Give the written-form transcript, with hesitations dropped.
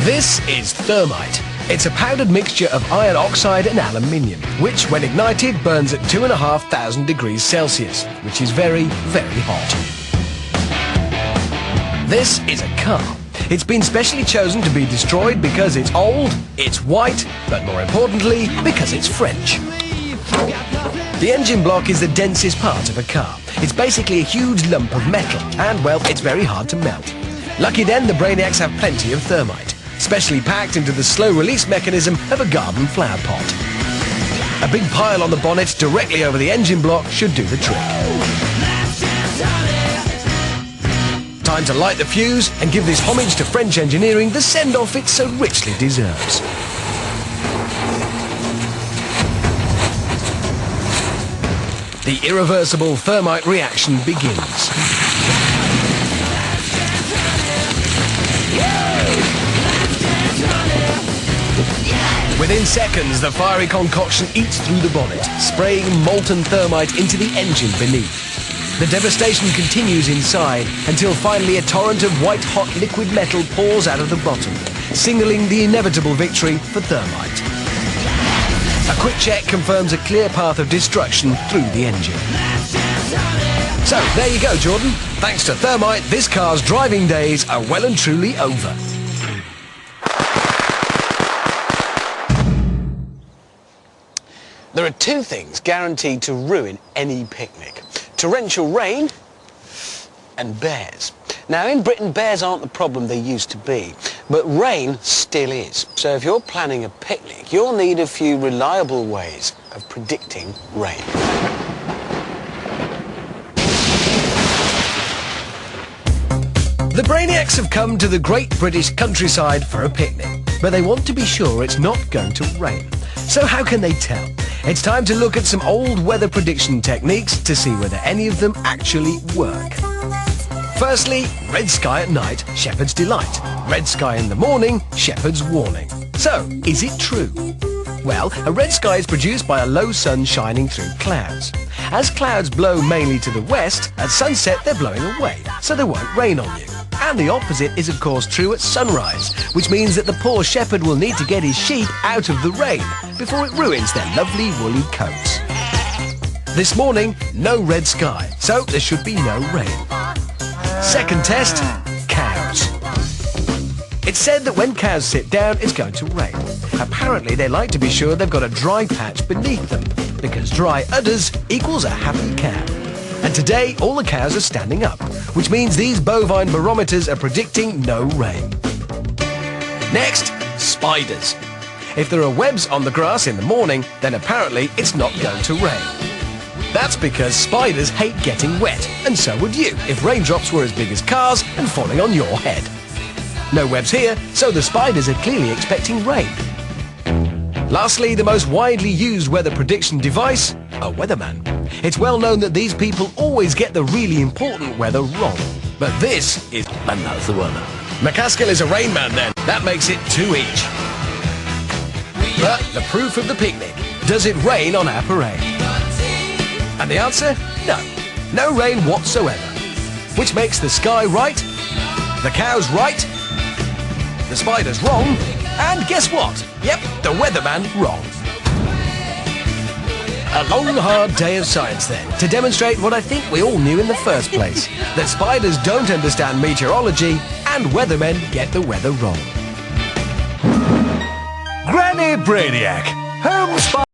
This is thermite. It's a powdered mixture of iron oxide and aluminium, which, when ignited, burns at 2,500 degrees Celsius, which is very, very hot. This is a car. It's been specially chosen to be destroyed because it's old, it's white, but more importantly, because it's French. The engine block is the densest part of a car. It's basically a huge lump of metal, and, well, it's very hard to melt. Lucky then, the brainiacs have plenty of thermite, specially packed into the slow-release mechanism of a garden flower pot. A big pile on the bonnet directly over the engine block should do the trick. Time to light the fuse and give this homage to French engineering the send-off it so richly deserves. The irreversible thermite reaction begins. Within seconds, the fiery concoction eats through the bonnet, spraying molten thermite into the engine beneath. The devastation continues inside until finally a torrent of white-hot liquid metal pours out of the bottom, signaling the inevitable victory for thermite. A quick check confirms a clear path of destruction through the engine. So, there you go, Jordan. Thanks to thermite, this car's driving days are well and truly over. There are two things guaranteed to ruin any picnic: torrential rain and bears. Now, in Britain, bears aren't the problem they used to be, but rain still is. So if you're planning a picnic, you'll need a few reliable ways of predicting rain. The brainiacs have come to the great British countryside for a picnic, but they want to be sure it's not going to rain. So how can they tell? It's time to look at some old weather prediction techniques to see whether any of them actually work. Firstly, red sky at night, shepherd's delight. Red sky in the morning, shepherd's warning. So, is it true? Well, a red sky is produced by a low sun shining through clouds. As clouds blow mainly to the west, at sunset they're blowing away, so they won't rain on you. And the opposite is of course true at sunrise, which means that the poor shepherd will need to get his sheep out of the rain before it ruins their lovely woolly coats. This morning, no red sky, so there should be no rain. Second test, cows. It's said that when cows sit down, it's going to rain. Apparently, they like to be sure they've got a dry patch beneath them, because dry udders equals a happy cow. And today, all the cows are standing up, which means these bovine barometers are predicting no rain. Next, spiders. If there are webs on the grass in the morning, then apparently it's not going to rain. That's because spiders hate getting wet, and so would you if raindrops were as big as cars and falling on your head. No webs here, so the spiders are clearly expecting rain. Lastly, the most widely used weather prediction device, a weatherman. It's well known that these people always get the really important weather wrong. But this is... and that's the weather. McCaskill is a rain man then. That makes it 2 each. But the proof of the picnic. Does it rain on our parade? And the answer? No. No rain whatsoever. Which makes the sky right, the cows right, the spiders wrong, and guess what? Yep, the weatherman wrong. A long, hard day of science then, to demonstrate what I think we all knew in the first place, that spiders don't understand meteorology and weathermen get the weather wrong. Granny Brainiac, home spy.